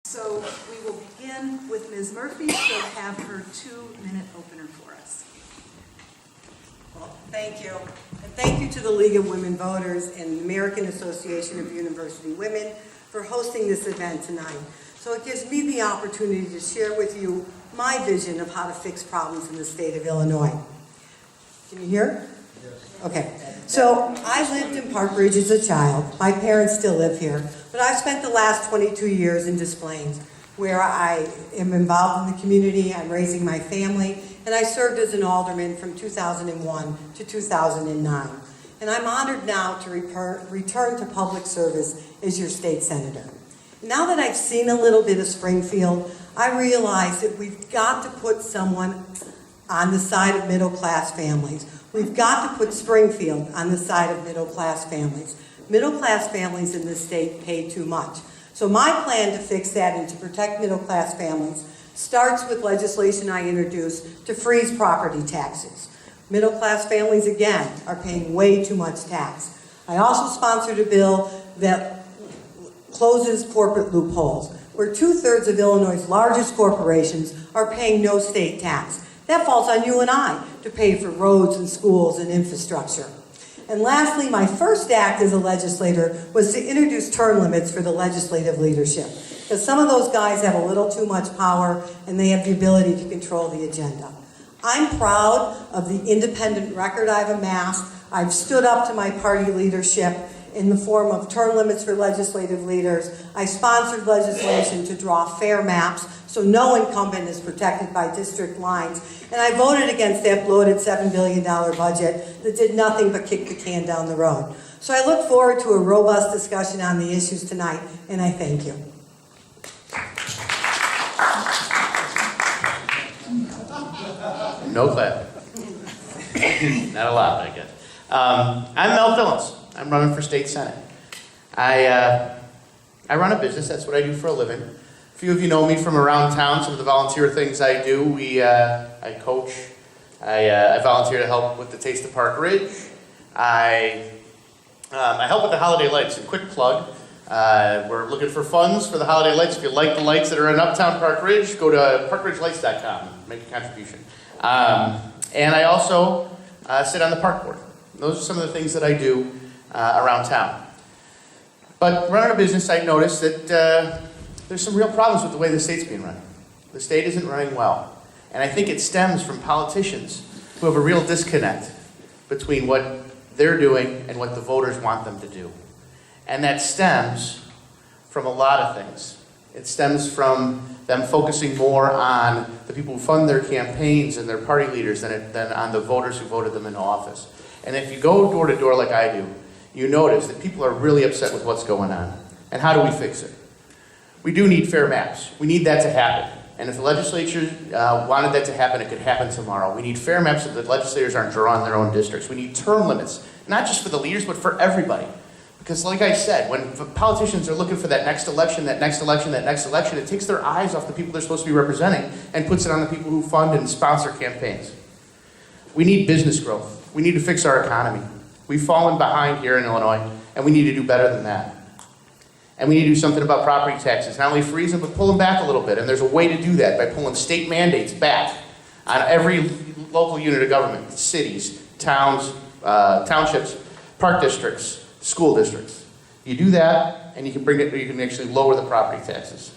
So we will begin with Ms. Murphy. She'll have her 2-minute opener for us. Well, thank you. And thank you to the League of Women Voters and the American Association of University Women for hosting this event tonight. So it gives me the opportunity to share with you my vision of how to fix problems in the state of Illinois. Can you hear? Yes. Okay. So I lived in Park Ridge as a child. My parents still live here. But I've spent the last 22 years in Des Plaines, where I am involved in the community, I'm raising my family, and I served as an alderman from 2001 to 2009. And I'm honored now to return to public service as your state senator. Now that I've seen a little bit of Springfield, I realize that we've got to put someone on the side of middle-class families. We've got to put Springfield on the side of middle-class families. Middle-class families in this state pay too much. So my plan to fix that and to protect middle-class families starts with legislation I introduced to freeze property taxes. Middle-class families, again, are paying way too much tax. I also sponsored a bill that closes corporate loopholes, where 2/3 of Illinois' largest corporations are paying no state tax. That falls on you and I to pay for roads and schools and infrastructure. And lastly, my first act as a legislator was to introduce term limits for the legislative leadership, because some of those guys have a little too much power and they have the ability to control the agenda. I'm proud of the independent record I've amassed. I've stood up to my party leadership in the form of term limits for legislative leaders. I sponsored legislation to draw fair maps so no incumbent is protected by district lines. And I voted against that bloated $7 billion budget that did nothing but kick the can down the road. So I look forward to a robust discussion on the issues tonight, and I thank you. No clap. Not a lot, I guess. I'm Mel Phillips. I'm running for state senate. I run a business. That's what I do for a living. A few of you know me from around town. Some of the volunteer things I do. I coach. I volunteer to help with the Taste of Park Ridge. I help with the holiday lights. A quick plug. We're looking for funds for the holiday lights. If you like the lights that are in Uptown Park Ridge, go to parkridgelights.com. Make a contribution. And I also sit on the park board. Those are some of the things that I do around town. But running a business, I noticed that there's some real problems with the way the state's being run. The state isn't running well. And I think it stems from politicians who have a real disconnect between what they're doing and what the voters want them to do. And that stems from a lot of things. It stems from them focusing more on the people who fund their campaigns and their party leaders than on the voters who voted them into office. And if you go door to door like I do, you notice that people are really upset with what's going on. And how do we fix it? We do need fair maps. We need that to happen. And if the legislature wanted that to happen, it could happen tomorrow. We need fair maps so that legislators aren't drawing their own districts. We need term limits, not just for the leaders, but for everybody. Because like I said, when politicians are looking for that next election, it takes their eyes off the people they're supposed to be representing and puts it on the people who fund and sponsor campaigns. We need business growth. We need to fix our economy. We've fallen behind here in Illinois, and we need to do better than that. And we need to do something about property taxes. Not only freeze them, but pull them back a little bit. And there's a way to do that by pulling state mandates back on every local unit of government, cities, towns, townships, park districts, school districts. You do that, and you can actually lower the property taxes.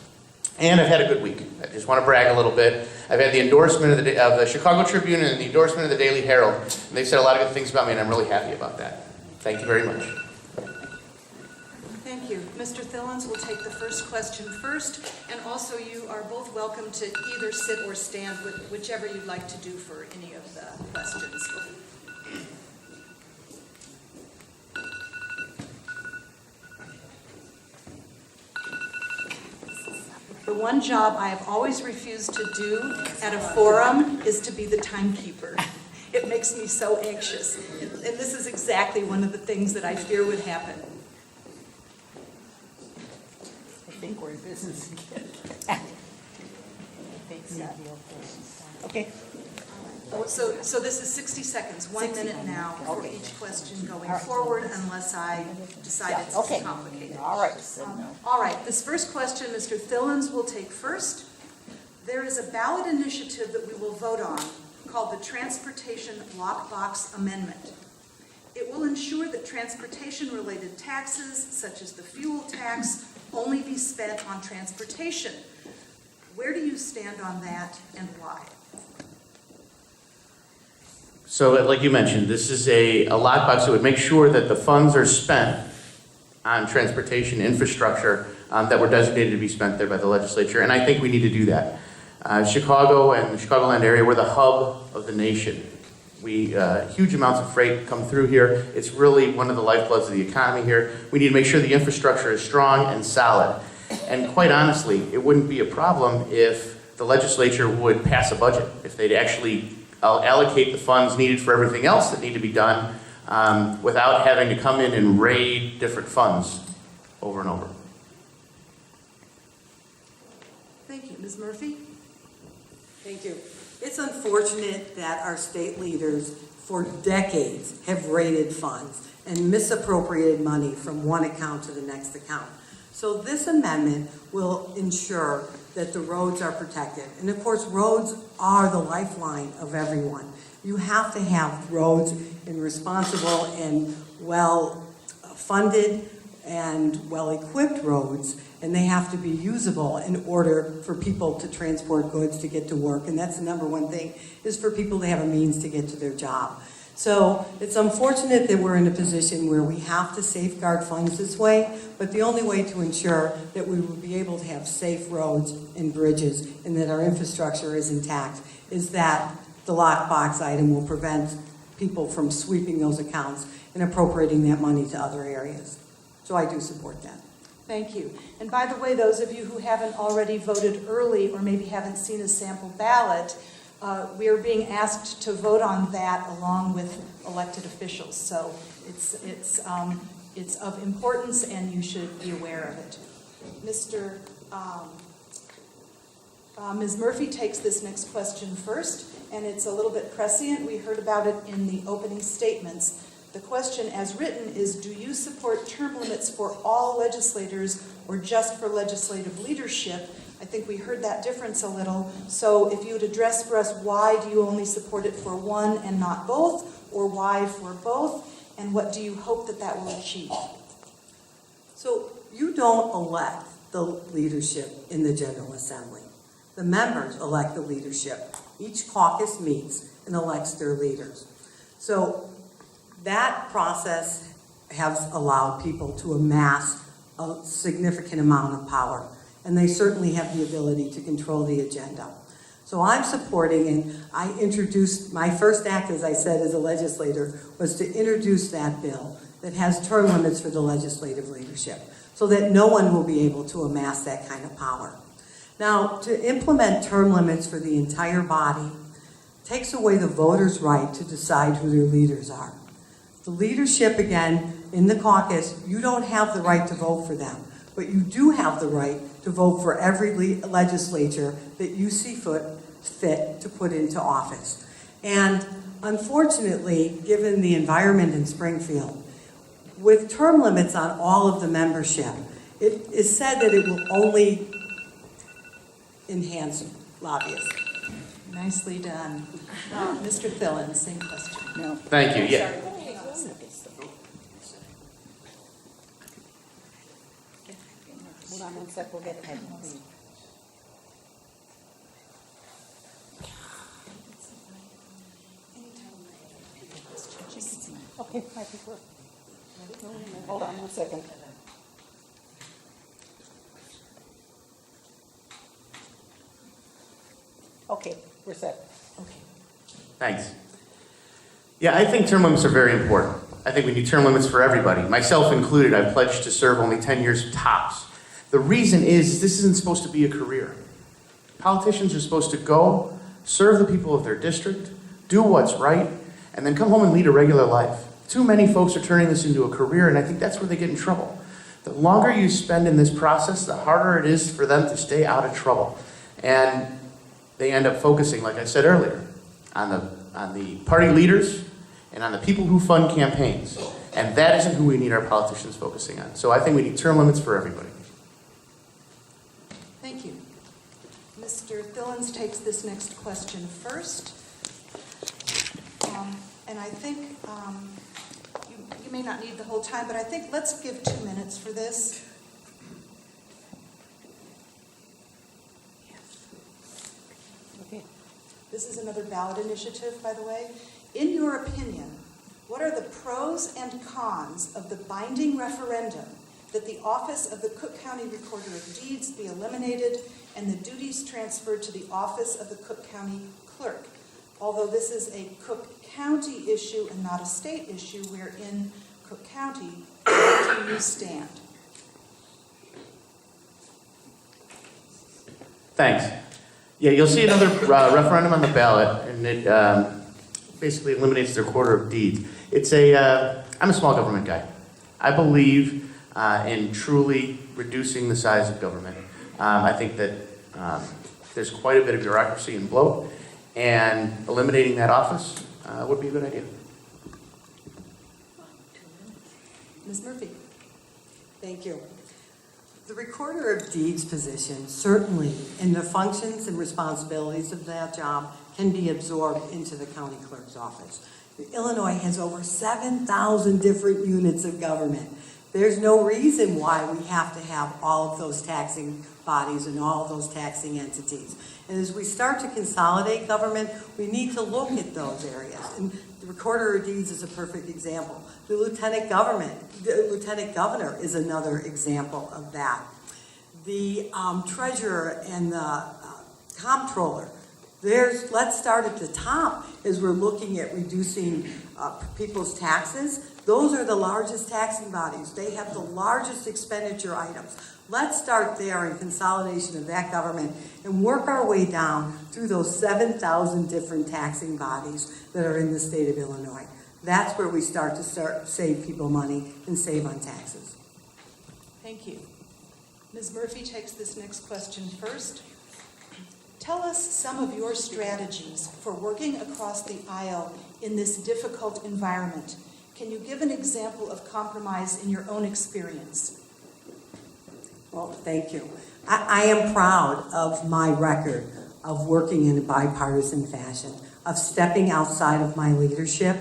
And I've had a good week. I just want to brag a little bit. I've had the endorsement of the Chicago Tribune and the endorsement of the Daily Herald. And they've said a lot of good things about me, and I'm really happy about that. Thank you very much. Thank you. Mr. Thillens will take the first question first, and also you are both welcome to either sit or stand, whichever you'd like to do for any of the questions. The one job I have always refused to do at a forum is to be the timekeeper. It makes me so anxious. And this is exactly one of the things that I fear would happen. I think we're in business again. I think so. Okay. So this is 60 seconds, 1 minute now for each question going forward, unless I decide it's Okay. complicated. All right, said no. All right, this first question, Mr. Thillens will take first. There is a ballot initiative that we will vote on called the Transportation Lockbox Amendment. It will ensure that transportation-related taxes, such as the fuel tax, only be spent on transportation. Where do you stand on that and why? So, like you mentioned, this is a lockbox that would make sure that the funds are spent on transportation infrastructure that were designated to be spent there by the legislature, and I think we need to do that. Chicago and the Chicagoland area, we're the hub of the nation. Huge amounts of freight come through here. It's really one of the lifebloods of the economy here. We need to make sure the infrastructure is strong and solid. And quite honestly, it wouldn't be a problem if the legislature would pass a budget, if they'd actually allocate the funds needed for everything else that need to be done without having to come in and raid different funds over and over. Thank you. Ms. Murphy? Thank you. It's unfortunate that our state leaders for decades have raided funds and misappropriated money from one account to the next account. So this amendment will ensure that the roads are protected. And of course, roads are the lifeline of everyone. You have to have roads in responsible and well-funded and well-equipped roads, and they have to be usable in order for people to transport goods to get to work. And that's the number one thing, is for people to have a means to get to their job. So it's unfortunate that we're in a position where we have to safeguard funds this way, but the only way to ensure that we will be able to have safe roads and bridges and that our infrastructure is intact is that the lockbox item will prevent people from sweeping those accounts and appropriating that money to other areas. So I do support that. Thank you. And by the way, those of you who haven't already voted early or maybe haven't seen a sample ballot, we are being asked to vote on that along with elected officials. So it's of importance and you should be aware of it. Ms. Murphy takes this next question first, and it's a little bit prescient. We heard about it in the opening statements. The question as written is, do you support term limits for all legislators or just for legislative leadership? I think we heard that difference a little. So if you would address for us, why do you only support it for one and not both, or why for both, and what do you hope that that will achieve? So you don't elect the leadership in the General Assembly. The members elect the leadership. Each caucus meets and elects their leaders. So that process has allowed people to amass a significant amount of power, and they certainly have the ability to control the agenda. So I'm supporting, and I introduced, my first act, as I said, as a legislator, was to introduce that bill that has term limits for the legislative leadership, so that no one will be able to amass that kind of power. Now, to implement term limits for the entire body takes away the voters' right to decide who their leaders are. The leadership, again, in the caucus, you don't have the right to vote for them, but you do have the right to vote for every legislature that you see fit to put into office. And unfortunately, given the environment in Springfield, with term limits on all of the membership, it is said that it will only enhance lobbyists. Nicely done. Mr. Thillens, same question. No. Thank you. Yeah. Hang on a second. Hold on one sec, we'll get that. Okay, I prefer. Hold on one second. Okay, we're set. Okay. Thanks. Yeah, I think term limits are very important. I think we need term limits for everybody, myself included. I've pledged to serve only 10 years tops. The reason is this isn't supposed to be a career. Politicians are supposed to go, serve the people of their district, do what's right, and then come home and lead a regular life. Too many folks are turning this into a career, and I think that's where they get in trouble. The longer you spend in this process, the harder it is for them to stay out of trouble. And they end up focusing, like I said earlier, on the party leaders and on the people who fund campaigns. And that isn't who we need our politicians focusing on. So I think we need term limits for everybody. Thank you. Mr. Thillens takes this next question first. And I think you may not need the whole time, but I think let's give 2 minutes for this. Okay. This is another ballot initiative, by the way. In your opinion, what are the pros and cons of the binding referendum that the office of the Cook County Recorder of Deeds be eliminated and the duties transferred to the office of the Cook County Clerk? Although this is a Cook County issue and not a state issue, we're in Cook County. Where do you stand? Thanks. Yeah, you'll see another referendum on the ballot, and it basically eliminates the recorder of deeds. I'm a small government guy. I believe in truly reducing the size of government. I think that there's quite a bit of bureaucracy and bloat, and eliminating that office would be a good idea. Ms. Murphy? Thank you. The Recorder of Deeds position, certainly, in the functions and responsibilities of that job, can be absorbed into the county clerk's office. Illinois has over 7,000 different units of government. There's no reason why we have to have all of those taxing bodies and all of those taxing entities. And as we start to consolidate government, we need to look at those areas. And the Recorder of Deeds is a perfect example. The Lieutenant Governor is another example of that. The Treasurer and the Comptroller. Let's start at the top as we're looking at reducing people's taxes. Those are the largest taxing bodies. They have the largest expenditure items. Let's start there in consolidation of that government and work our way down through those 7,000 different taxing bodies that are in the state of Illinois. That's where we start to save people money and save on taxes. Thank you. Ms. Murphy takes this next question first. Tell us some of your strategies for working across the aisle in this difficult environment. Can you give an example of compromise in your own experience? Well, thank you. I am proud of my record of working in a bipartisan fashion, of stepping outside of my leadership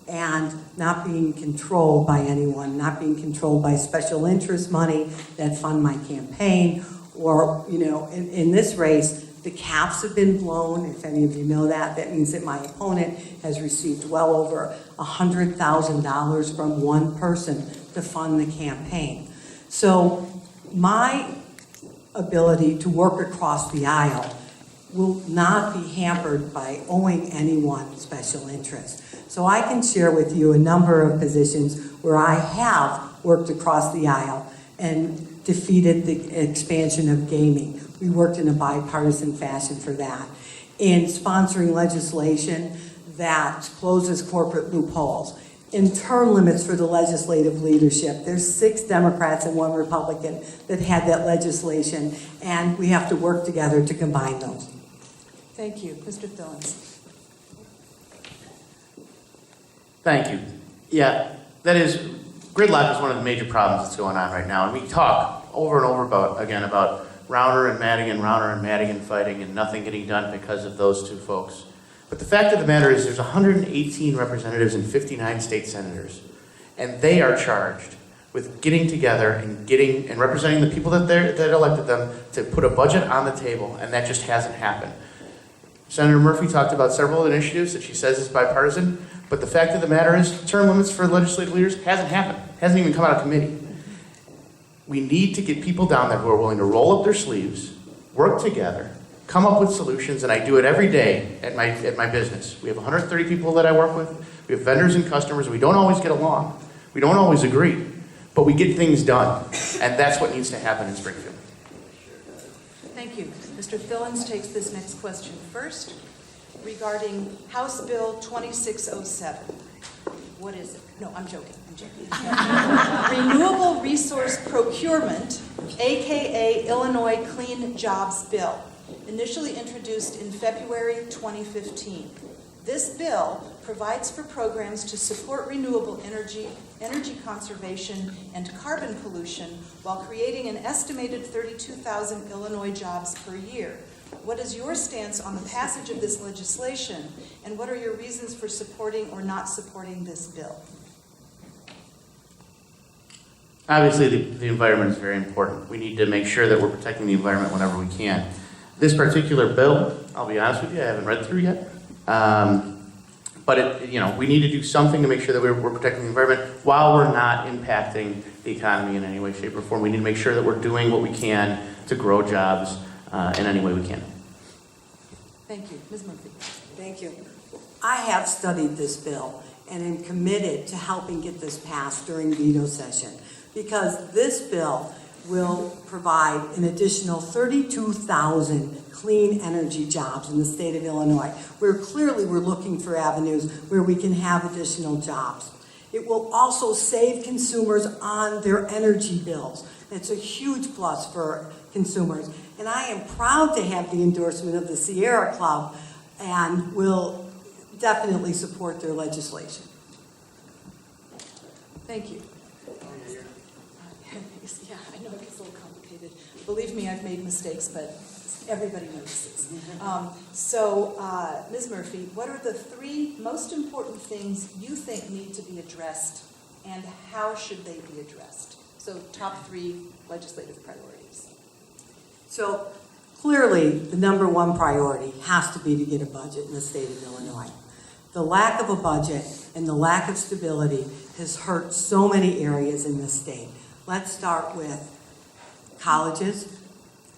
and not being controlled by anyone, not being controlled by special interest money that fund my campaign, or, in this race, the caps have been blown. If any of you know that, that means that my opponent has received well over $100,000 from one person to fund the campaign. So my ability to work across the aisle will not be hampered by owing anyone special interest. So I can share with you a number of positions where I have worked across the aisle and defeated the expansion of gaming. We worked in a bipartisan fashion for that. In sponsoring legislation that closes corporate loopholes. In term limits for the legislative leadership. There's 6 Democrats and 1 Republican that had that legislation, and we have to work together to combine those. Thank you. Mr. Thillens. Thank you. Yeah, gridlock is one of the major problems that's going on right now. And we talk over and over about Rauner and Madigan fighting and nothing getting done because of those two folks. But the fact of the matter is there's 118 representatives and 59 state senators. And they are charged with getting together and representing the people that elected them to put a budget on the table, and that just hasn't happened. Senator Murphy talked about several initiatives that she says is bipartisan, but the fact of the matter is term limits for legislative leaders hasn't happened. Hasn't even come out of committee. We need to get people down there who are willing to roll up their sleeves, work together, come up with solutions, and I do it every day at my business. We have 130 people that I work with. We have vendors and customers. We don't always get along. We don't always agree, but we get things done, and that's what needs to happen in Springfield. Thank you. Mr. Thillens takes this next question first regarding House Bill 2607. What is it? No, I'm joking. Renewable Resource Procurement, aka Illinois Clean Jobs Bill, initially introduced in February 2015. This bill provides for programs to support renewable energy, energy conservation, and carbon pollution while creating an estimated 32,000 Illinois jobs per year. What is your stance on the passage of this legislation, and what are your reasons for supporting or not supporting this bill? Obviously, the environment is very important. We need to make sure that we're protecting the environment whenever we can. This particular bill, I'll be honest with you, I haven't read through yet. But we need to do something to make sure that we're protecting the environment while we're not impacting the economy in any way, shape, or form. We need to make sure that we're doing what we can to grow jobs in any way we can. Thank you. Ms. Murphy. Thank you. I have studied this bill and am committed to helping get this passed during veto session, because this bill will provide an additional 32,000 clean energy jobs in the state of Illinois, where clearly we're looking for avenues where we can have additional jobs. It will also save consumers on their energy bills. It's a huge plus for consumers. And I am proud to have the endorsement of the Sierra Club and will definitely support their legislation. Thank you. Yeah, I know it gets a little complicated. Believe me, I've made mistakes, but everybody notices. Ms. Murphy, what are the 3 most important things you think need to be addressed, and how should they be addressed? So, top 3 legislative priorities. So clearly, the number one priority has to be to get a budget in the state of Illinois. The lack of a budget and the lack of stability has hurt so many areas in this state. Let's start with colleges.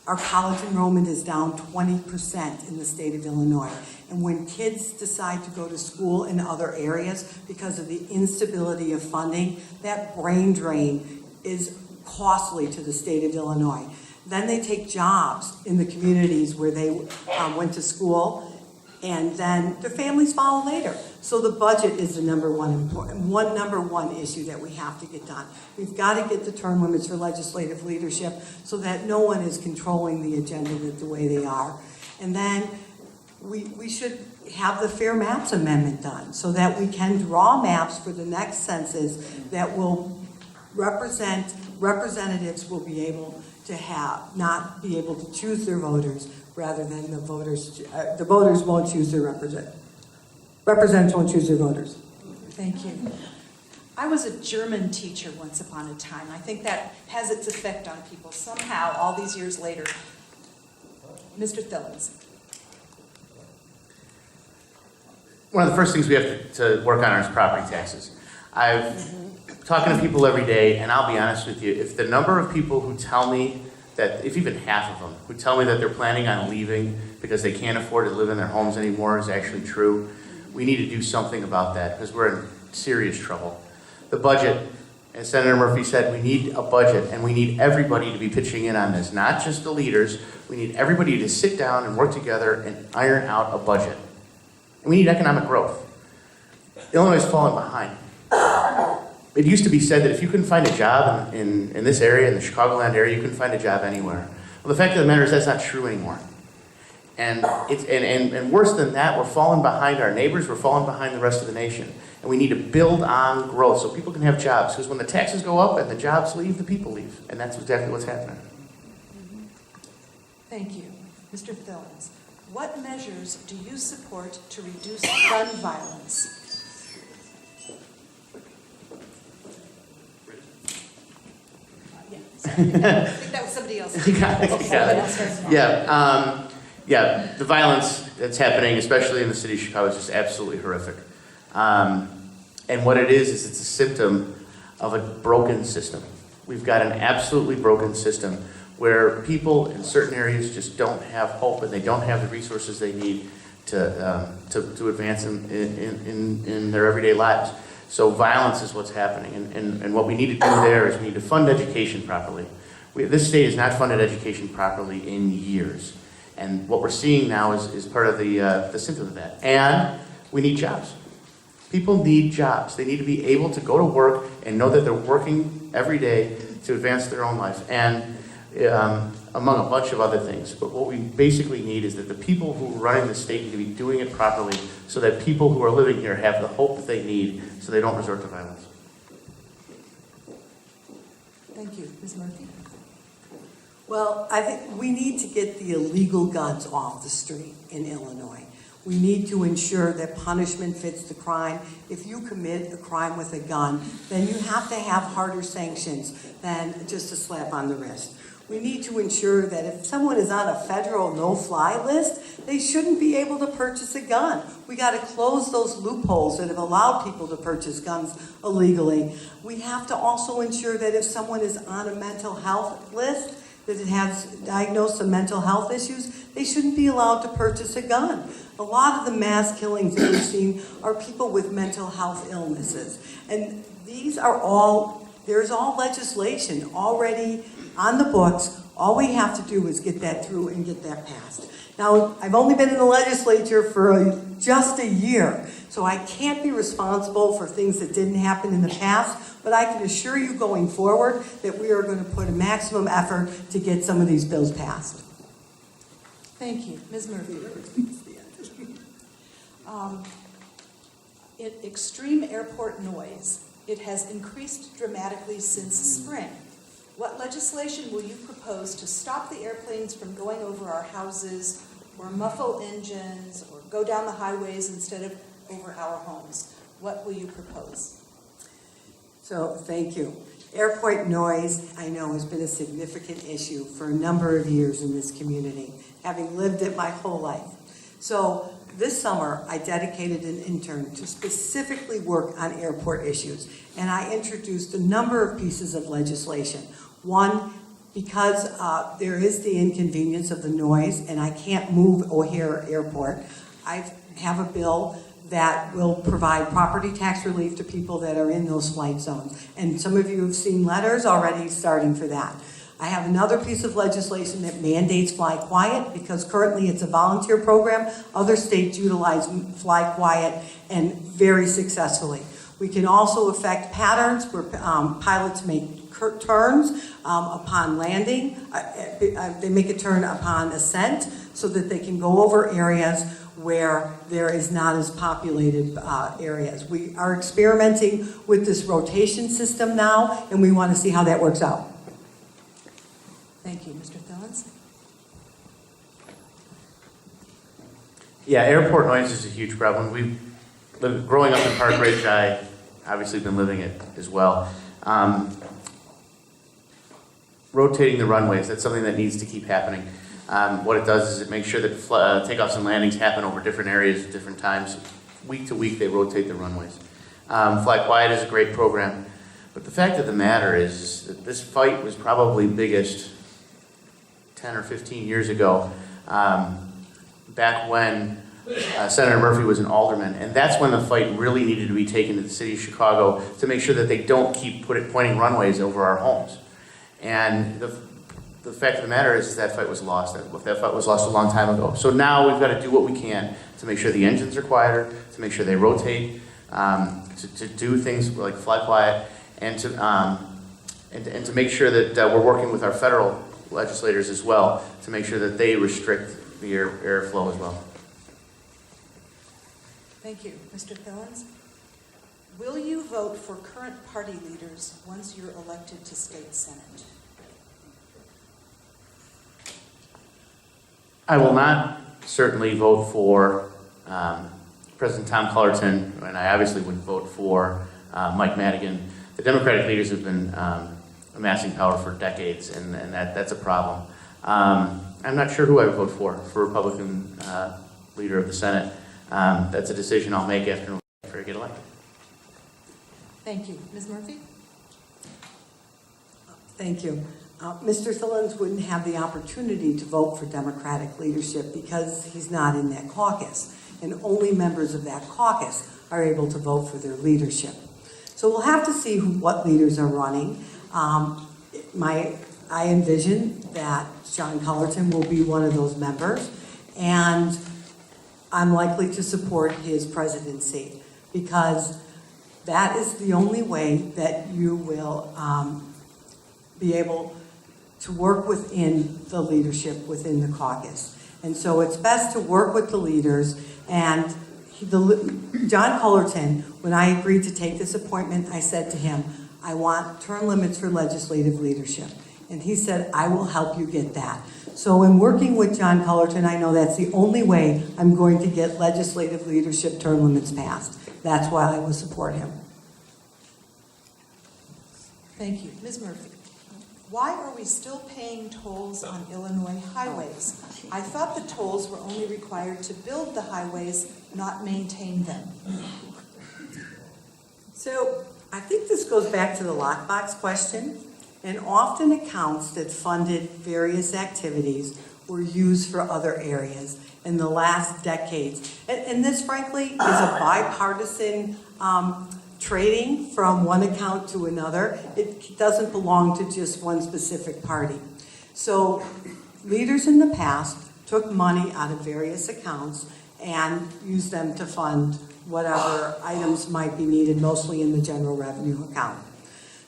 Our college enrollment is down 20% in the state of Illinois. And when kids decide to go to school in other areas because of the instability of funding, that brain drain is costly to the state of Illinois. Then they take jobs in the communities where they went to school, and then their families follow later. So the budget is the number one issue that we have to get done. We've got to get the term limits for legislative leadership so that no one is controlling the agenda the way they are. And then we should have the Fair Maps Amendment done so that we can draw maps for the next census that will representatives will be able to not be able to choose their voters, rather than the voters won't choose their representatives won't choose their voters. Thank you. I was a German teacher once upon a time. I think that has its effect on people somehow all these years later. Mr. Thillens. One of the first things we have to work on is property taxes. I've talking to people every day, and I'll be honest with you, if the number of people who tell me that, if even half of them, who tell me that they're planning on leaving because they can't afford to live in their homes anymore is actually true, we need to do something about that, because we're in serious trouble. The budget, as Senator Murphy said, we need a budget, and we need everybody to be pitching in on this, not just the leaders. We need everybody to sit down and work together and iron out a budget. And we need economic growth. Illinois is falling behind. It used to be said that if you couldn't find a job in this area, in the Chicagoland area, you couldn't find a job anywhere. Well, the fact of the matter is that's not true anymore. And worse than that, we're falling behind our neighbors, we're falling behind the rest of the nation. And we need to build on growth so people can have jobs. Because when the taxes go up and the jobs leave, the people leave. And that's exactly what's happening. Thank you. Mr. Thillens, what measures do you support to reduce gun violence? I think that was somebody else. Yeah, the violence that's happening, especially in the city of Chicago, is just absolutely horrific. And what it is it's a symptom of a broken system. We've got an absolutely broken system where people in certain areas just don't have hope, and they don't have the resources they need to advance in their everyday lives. So violence is what's happening, and what we need to do there is we need to fund education properly. This state has not funded education properly in years, and what we're seeing now is part of the symptom of that. And we need jobs. People need jobs. They need to be able to go to work and know that they're working every day to advance their own life. And among a bunch of other things. But what we basically need is that the people who are running the state need to be doing it properly so that people who are living here have the hope that they need so they don't resort to violence. Thank you. Ms. Murphy? Well, I think we need to get the illegal guns off the street in Illinois. We need to ensure that punishment fits the crime. If you commit a crime with a gun, then you have to have harder sanctions than just a slap on the wrist. We need to ensure that if someone is on a federal no-fly list, they shouldn't be able to purchase a gun. We got to close those loopholes that have allowed people to purchase guns illegally. We have to also ensure that if someone is on a mental health list, that it has diagnosed some mental health issues, they shouldn't be allowed to purchase a gun. A lot of the mass killings that we've seen are people with mental health illnesses. And these are all, there's all legislation already on the books. All we have to do is get that through and get that passed. Now, I've only been in the legislature for just a year, so I can't be responsible for things that didn't happen in the past, but I can assure you going forward that we are going to put a maximum effort to get some of these bills passed. Thank you. Ms. Murphy? Extreme airport noise. It has increased dramatically since spring. What legislation will you propose to stop the airplanes from going over our houses, or muffle engines, or go down the highways instead of over our homes? What will you propose? So, thank you. Airport noise, I know, has been a significant issue for a number of years in this community, having lived it my whole life. So, this summer, I dedicated an intern to specifically work on airport issues, and I introduced a number of pieces of legislation. One, because there is the inconvenience of the noise, and I can't move O'Hare Airport, I have a bill that will provide property tax relief to people that are in those flight zones. And some of you have seen letters already starting for that. I have another piece of legislation that mandates Fly Quiet, because currently it's a volunteer program. Other states utilize Fly Quiet, and very successfully. We can also affect patterns where pilots make turns upon landing. They make a turn upon ascent so that they can go over areas where there is not as populated areas. We are experimenting with this rotation system now, and we want to see how that works out. Thank you. Mr. Thillens? Yeah, airport noise is a huge problem. Growing up in Park Ridge, I obviously been living it as well. Rotating the runways, that's something that needs to keep happening. What it does is it makes sure that takeoffs and landings happen over different areas at different times. Week to week, they rotate the runways. Fly Quiet is a great program, but the fact of the matter is that this fight was probably biggest 10 or 15 years ago, back when Senator Murphy was an alderman, and that's when the fight really needed to be taken to the city of Chicago to make sure that they don't keep pointing runways over our homes. And the fact of the matter is that fight was lost. That fight was lost a long time ago. So now we've got to do what we can to make sure the engines are quieter, to make sure they rotate, to do things like Fly Quiet, and to make sure that we're working with our federal legislators as well to make sure that they restrict the airflow as well. Thank you. Mr. Thillens? Will you vote for current party leaders once you're elected to state senate? I will not certainly vote for President Tom Cullerton, and I obviously wouldn't vote for Mike Madigan. The Democratic leaders have been amassing power for decades, and that's a problem. I'm not sure who I would vote for Republican leader of the Senate. That's a decision I'll make after I get elected. Thank you. Ms. Murphy? Thank you. Mr. Thillens wouldn't have the opportunity to vote for Democratic leadership because he's not in that caucus, and only members of that caucus are able to vote for their leadership. So we'll have to see what leaders are running. I envision that John Cullerton will be one of those members, and I'm likely to support his presidency because that is the only way that you will be able to work within the leadership within the caucus. And so it's best to work with the leaders. And John Cullerton, when I agreed to take this appointment, I said to him, I want term limits for legislative leadership. And he said, I will help you get that. So in working with John Cullerton, I know that's the only way I'm going to get legislative leadership term limits passed. That's why I will support him. Thank you. Ms. Murphy, why are we still paying tolls on Illinois highways? I thought the tolls were only required to build the highways, not maintain them. So I think this goes back to the lockbox question. And often accounts that funded various activities were used for other areas in the last decades. And this, frankly, is a bipartisan trading from one account to another. It doesn't belong to just one specific party. So leaders in the past took money out of various accounts and used them to fund whatever items might be needed, mostly in the general revenue account.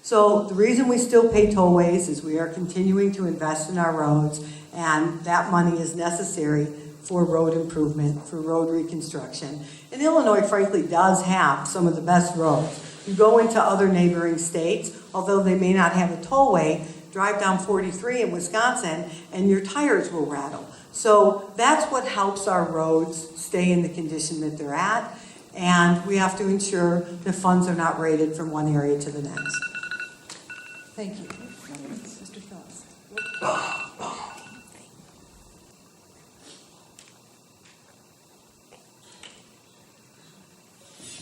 So the reason we still pay tollways is we are continuing to invest in our roads, and that money is necessary for road improvement, for road reconstruction. And Illinois, frankly, does have some of the best roads. You go into other neighboring states, although they may not have a tollway, drive down 43 in Wisconsin, and your tires will rattle. So that's what helps our roads stay in the condition that they're at, and we have to ensure the funds are not rated from one area to the next. Thank you. Mr. Phillips.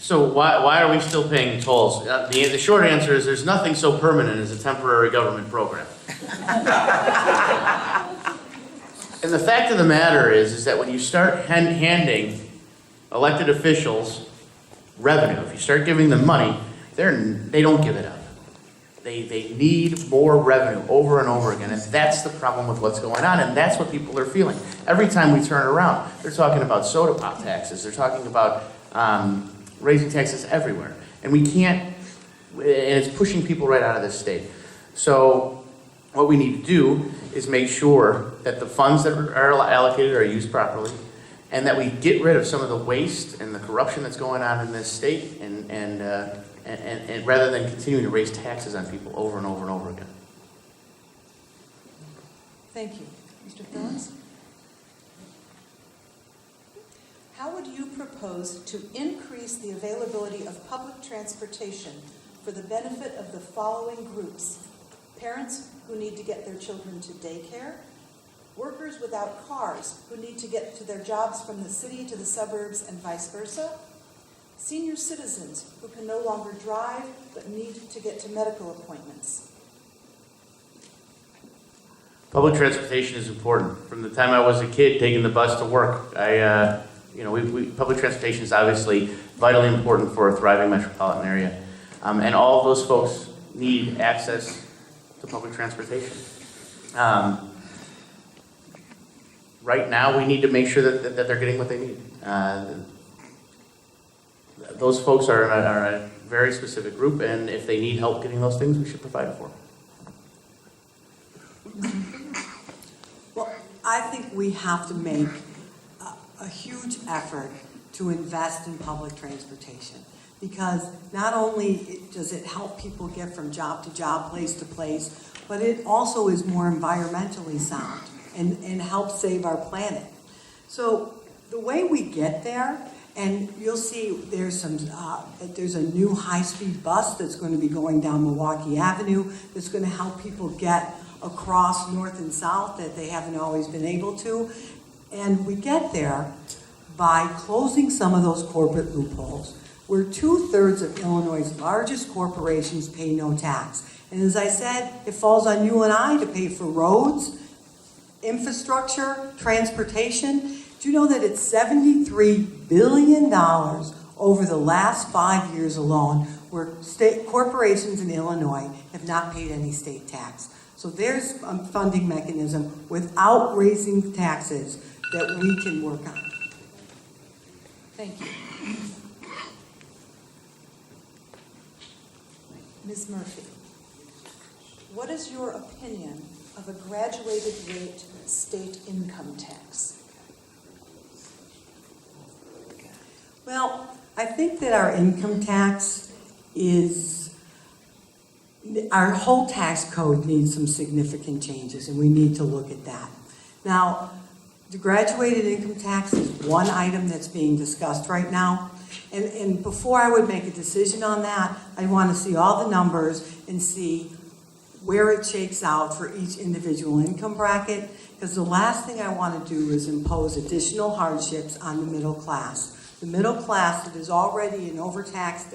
So why are we still paying tolls? The short answer is there's nothing so permanent as a temporary government program. And the fact of the matter is that when you start handing elected officials revenue, if you start giving them money, they don't give it up. They need more revenue over and over again, and that's the problem with what's going on, and that's what people are feeling. Every time we turn around, they're talking about soda pop taxes, they're talking about raising taxes everywhere, and we can't, and it's pushing people right out of this state. So what we need to do is make sure that the funds that are allocated are used properly, and that we get rid of some of the waste and the corruption that's going on in this state, and rather than continuing to raise taxes on people over and over and over again. Thank you. Mr. Phillips? How would you propose to increase the availability of public transportation for the benefit of the following groups? Parents who need to get their children to daycare, workers without cars who need to get to their jobs from the city to the suburbs and vice versa, senior citizens who can no longer drive but need to get to medical appointments. Public transportation is important. From the time I was a kid taking the bus to work, public transportation is obviously vitally important for a thriving metropolitan area. And all of those folks need access to public transportation. Right now, we need to make sure that they're getting what they need. Those folks are a very specific group, and if they need help getting those things, we should provide it for them. Well, I think we have to make a huge effort to invest in public transportation, because not only does it help people get from job to job, place to place, but it also is more environmentally sound and helps save our planet. So the way we get there, and you'll see there's a new high-speed bus that's going to be going down Milwaukee Avenue that's going to help people get across north and south that they haven't always been able to. And we get there by closing some of those corporate loopholes, where 2/3 of Illinois' largest corporations pay no tax. And as I said, it falls on you and I to pay for roads, infrastructure, transportation. Do you know that it's $73 billion over the last 5 years alone where state corporations in Illinois have not paid any state tax? So there's a funding mechanism without raising taxes that we can work on. Thank you. Ms. Murphy, what is your opinion of a graduated rate state income tax? Well, I think that our income tax is, our whole tax code needs some significant changes, and we need to look at that. Now, the graduated income tax is one item that's being discussed right now. And before I would make a decision on that, I want to see all the numbers and see where it shakes out for each individual income bracket, because the last thing I want to do is impose additional hardships on the middle class. The middle class that is already an overtaxed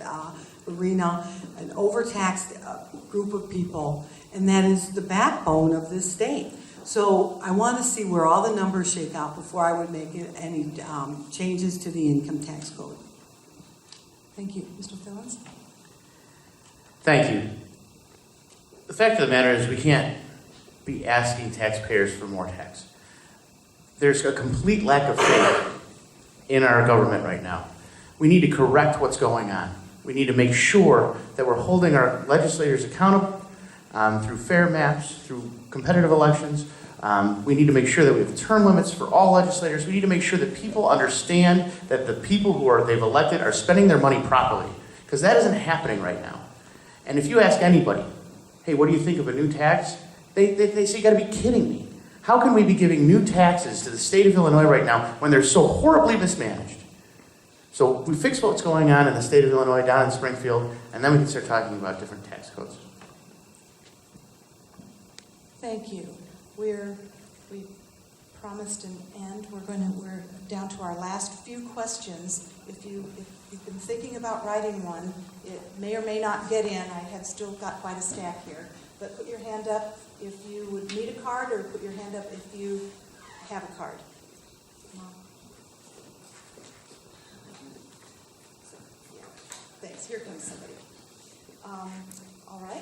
arena, an overtaxed group of people, and that is the backbone of this state. So I want to see where all the numbers shake out before I would make any changes to the income tax code. Thank you. Mr. Thillens? Thank you. The fact of the matter is we can't be asking taxpayers for more tax. There's a complete lack of faith in our government right now. We need to correct what's going on. We need to make sure that we're holding our legislators accountable through fair maps, through competitive elections. We need to make sure that we have term limits for all legislators. We need to make sure that people understand that the people who they've elected are spending their money properly, because that isn't happening right now. And if you ask anybody, hey, what do you think of a new tax? They say, you gotta be kidding me. How can we be giving new taxes to the state of Illinois right now when they're so horribly mismanaged? So we fix what's going on in the state of Illinois, down in Springfield, and then we can start talking about different tax codes. Thank you. We promised an end. We're down to our last few questions. If you've been thinking about writing one, it may or may not get in. I have still got quite a stack here. But put your hand up if you would need a card, or put your hand up if you have a card. Thanks. Here comes somebody. All right.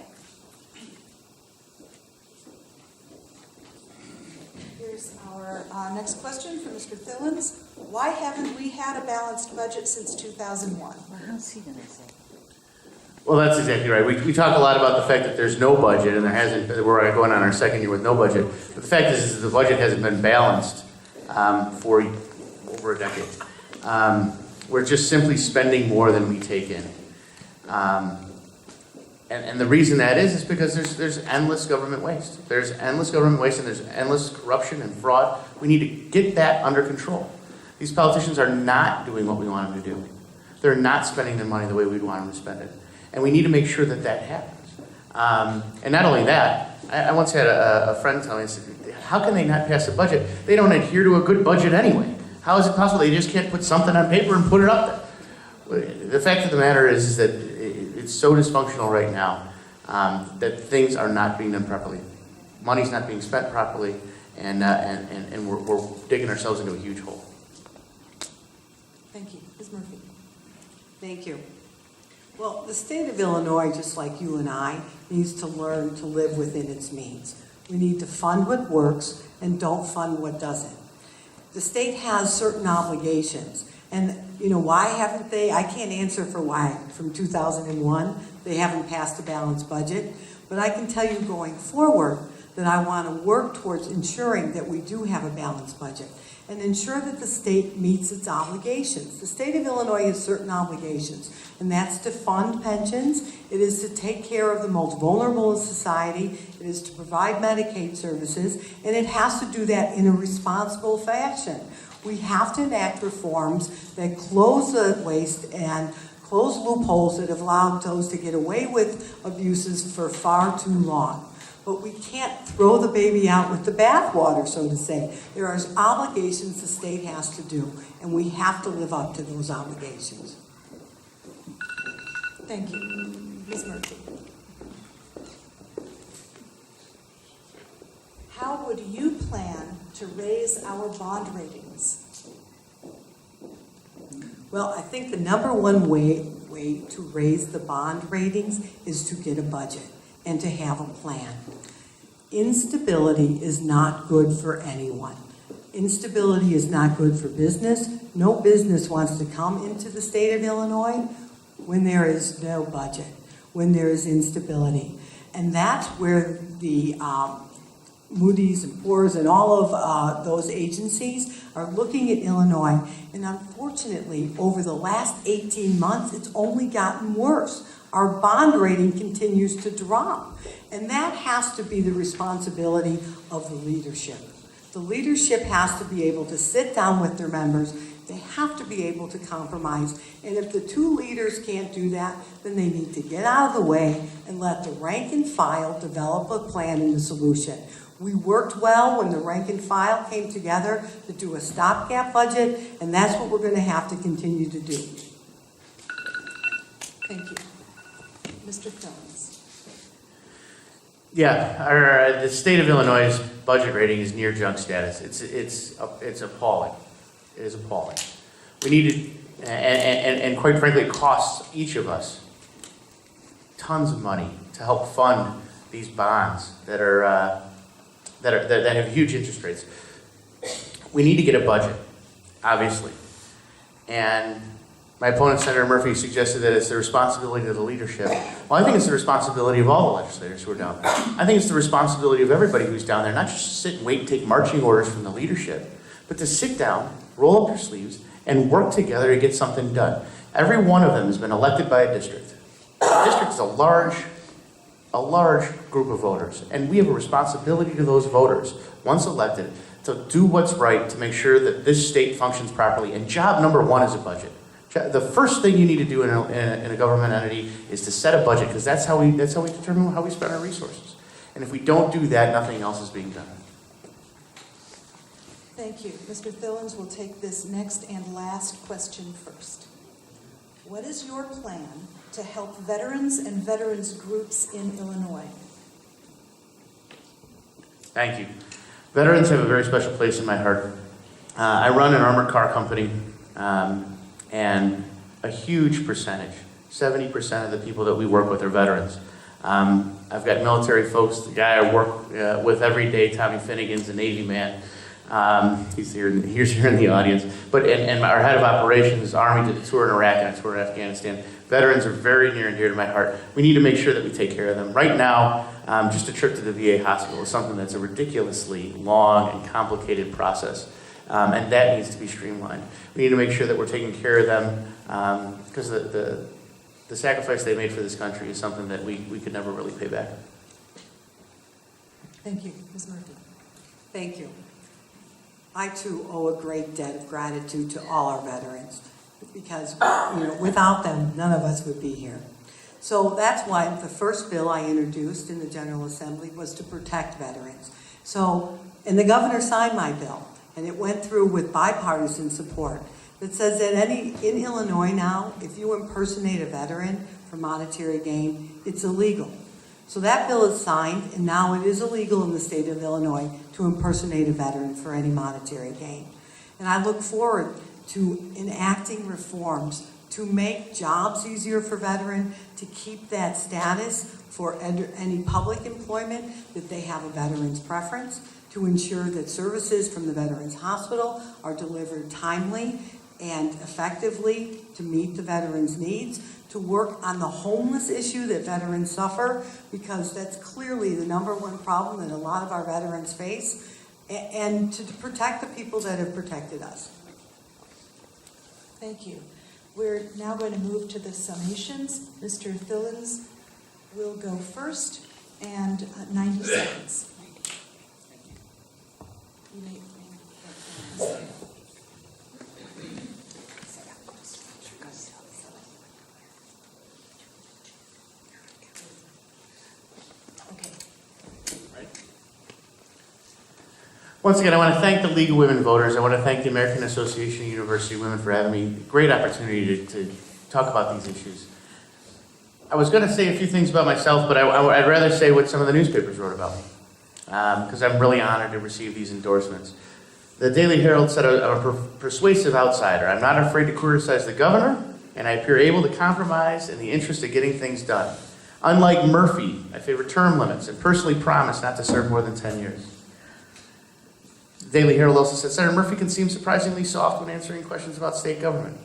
Here's our next question from Mr. Thillens. Why haven't we had a balanced budget since 2001? Well, how's he gonna say? Well, that's exactly right. We talk a lot about the fact that there's no budget, and we're going on our second year with no budget. But the fact is the budget hasn't been balanced for over a decade. We're just simply spending more than we take in. And the reason that is because there's endless government waste. There's endless government waste, and there's endless corruption and fraud. We need to get that under control. These politicians are not doing what we want them to do. They're not spending their money the way we'd want them to spend it. And we need to make sure that that happens. And not only that, I once had a friend tell me, how can they not pass a budget? They don't adhere to a good budget anyway. How is it possible they just can't put something on paper and put it up there? The fact of the matter is that it's so dysfunctional right now that things are not being done properly. Money's not being spent properly, and we're digging ourselves into a huge hole. Thank you. Ms. Murphy. Thank you. Well, the state of Illinois, just like you and I, needs to learn to live within its means. We need to fund what works and don't fund what doesn't. The state has certain obligations. And, why haven't they? I can't answer for why. From 2001, they haven't passed a balanced budget. But I can tell you going forward that I want to work towards ensuring that we do have a balanced budget and ensure that the state meets its obligations. The state of Illinois has certain obligations, and that's to fund pensions. It is to take care of the most vulnerable in society. It is to provide Medicaid services, and it has to do that in a responsible fashion. We have to enact reforms that close the waste and close loopholes that have allowed those to get away with abuses for far too long. But we can't throw the baby out with the bathwater, so to say. There are obligations the state has to do, and we have to live up to those obligations. Thank you. Ms. Murphy. How would you plan to raise our bond ratings? Well, I think the number one way to raise the bond ratings is to get a budget and to have a plan. Instability is not good for anyone. Instability is not good for business. No business wants to come into the state of Illinois when there is no budget, when there is instability. And that's where the Moody's and Fourm and all of those agencies are looking at Illinois. And unfortunately, over the last 18 months, it's only gotten worse. Our bond rating continues to drop. And that has to be the responsibility of the leadership. The leadership has to be able to sit down with their members. They have to be able to compromise. And if the two leaders can't do that, then they need to get out of the way and let the rank and file develop a plan and a solution. We worked well when the rank and file came together to do a stopgap budget, and that's what we're going to have to continue to do. Thank you. Mr. Phillips. Yeah, the state of Illinois' budget rating is near junk status. It's appalling. It is appalling. We need to, and quite frankly, it costs each of us tons of money to help fund these bonds that have huge interest rates. We need to get a budget, obviously, and my opponent, Senator Murphy, suggested that it's the responsibility of the leadership. Well, I think it's the responsibility of all the legislators who are down there. I think it's the responsibility of everybody who's down there, not just to sit and wait and take marching orders from the leadership, but to sit down, roll up your sleeves, and work together to get something done. Every one of them has been elected by a district. A district is a large group of voters, and we have a responsibility to those voters, once elected, to do what's right to make sure that this state functions properly. And job number one is a budget. The first thing you need to do in a government entity is to set a budget, because that's how we determine how we spend our resources. And if we don't do that, nothing else is being done. Thank you. Mr. Thillens will take this next and last question first. What is your plan to help veterans and veterans groups in Illinois? Thank you. Veterans have a very special place in my heart. I run an armored car company, and a huge percentage, 70% of the people that we work with are veterans. I've got military folks. The guy I work with every day, Tommy Finnegan's a Navy man. He's here in the audience. And our head of operations, Army, did a tour in Iraq and a tour in Afghanistan. Veterans are very near and dear to my heart. We need to make sure that we take care of them. Right now, just a trip to the VA hospital is something that's a ridiculously long and complicated process. And that needs to be streamlined. We need to make sure that we're taking care of them, because the sacrifice they made for this country is something that we could never really pay back. Thank you. Ms. Murphy. Thank you. I too owe a great debt of gratitude to all our veterans, because without them, none of us would be here. So that's why the first bill I introduced in the General Assembly was to protect veterans. And the governor signed my bill, and it went through with bipartisan support that says that in Illinois now, if you impersonate a veteran for monetary gain, it's illegal. So that bill is signed, and now it is illegal in the state of Illinois to impersonate a veteran for any monetary gain. And I look forward to enacting reforms to make jobs easier for veterans, to keep that status for any public employment, that they have a veteran's preference, to ensure that services from the Veterans Hospital are delivered timely and effectively to meet the veterans' needs, to work on the homeless issue that veterans suffer, because that's clearly the number one problem that a lot of our veterans face, and to protect the people that have protected us. Thank you. We're now going to move to the summations. Mr. Thillens will go first, and 90 seconds. You may. Once again, I want to thank the League of Women Voters. I want to thank the American Association of University Women for having me. Great opportunity to talk about these issues. I was going to say a few things about myself, but I'd rather say what some of the newspapers wrote about me, because I'm really honored to receive these endorsements. The Daily Herald said, I'm a persuasive outsider. I'm not afraid to criticize the governor, and I appear able to compromise in the interest of getting things done. Unlike Murphy, I favor term limits and personally promise not to serve more than 10 years. The Daily Herald also said, Senator Murphy can seem surprisingly soft when answering questions about state government.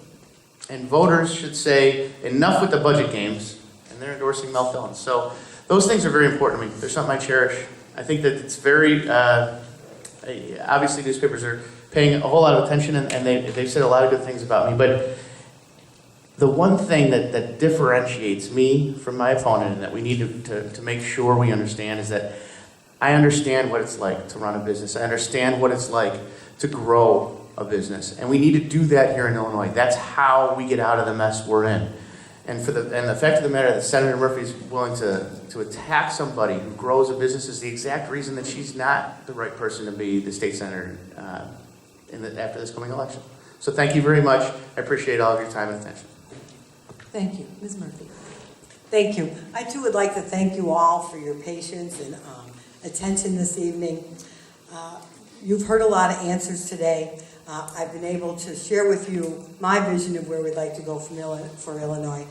And voters should say, enough with the budget games, and they're endorsing Mel Thillens. So those things are very important to me. They're something I cherish, I think that it's very, obviously newspapers are paying a whole lot of attention, and they've said a lot of good things about me, but the one thing that differentiates me from my opponent and that we need to make sure we understand is that I understand what it's like to run a business. I understand what it's like to grow a business. And we need to do that here in Illinois. That's how we get out of the mess we're in. And the fact of the matter that Senator Murphy is willing to attack somebody who grows a business is the exact reason that she's not the right person to be the state senator after this coming election. So thank you very much. I appreciate all of your time and attention. Thank you. Ms. Murphy. Thank you. I too would like to thank you all for your patience and attention this evening. You've heard a lot of answers today. I've been able to share with you my vision of where we'd like to go for Illinois.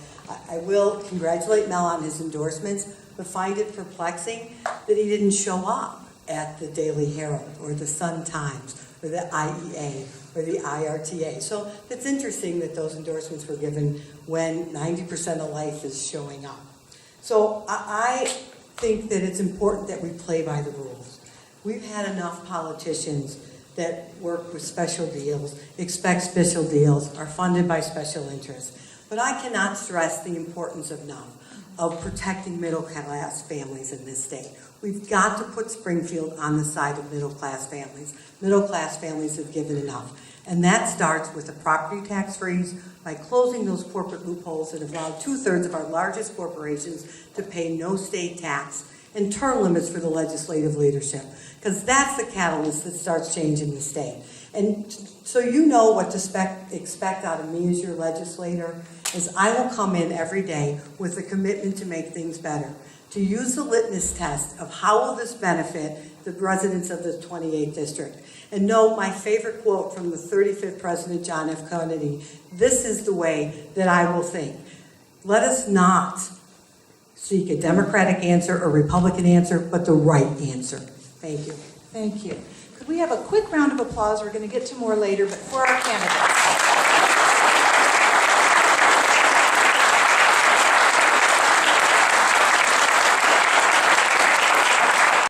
I will congratulate Mel on his endorsements, but find it perplexing that he didn't show up at the Daily Herald or the Sun-Times or the IEA or the IRTA. So it's interesting that those endorsements were given when 90% of life is showing up. So I think that it's important that we play by the rules. We've had enough politicians that work with special deals, expect special deals, are funded by special interests. But I cannot stress the importance of protecting middle-class families in this state. We've got to put Springfield on the side of middle-class families. Middle-class families have given enough. And that starts with a property tax freeze by closing those corporate loopholes that have allowed 2/3 of our largest corporations to pay no state tax, and term limits for the legislative leadership, because that's the catalyst that starts changing the state. And so you know what to expect out of me as your legislator, is I will come in every day with a commitment to make things better, to use the litmus test of how will this benefit the residents of the 28th district. And know my favorite quote from the 35th President John F. Kennedy, this is the way that I will think. Let us not seek a Democratic answer or Republican answer, but the right answer. Thank you. Thank you. Could we have a quick round of applause? We're going to get to more later, but for our candidates.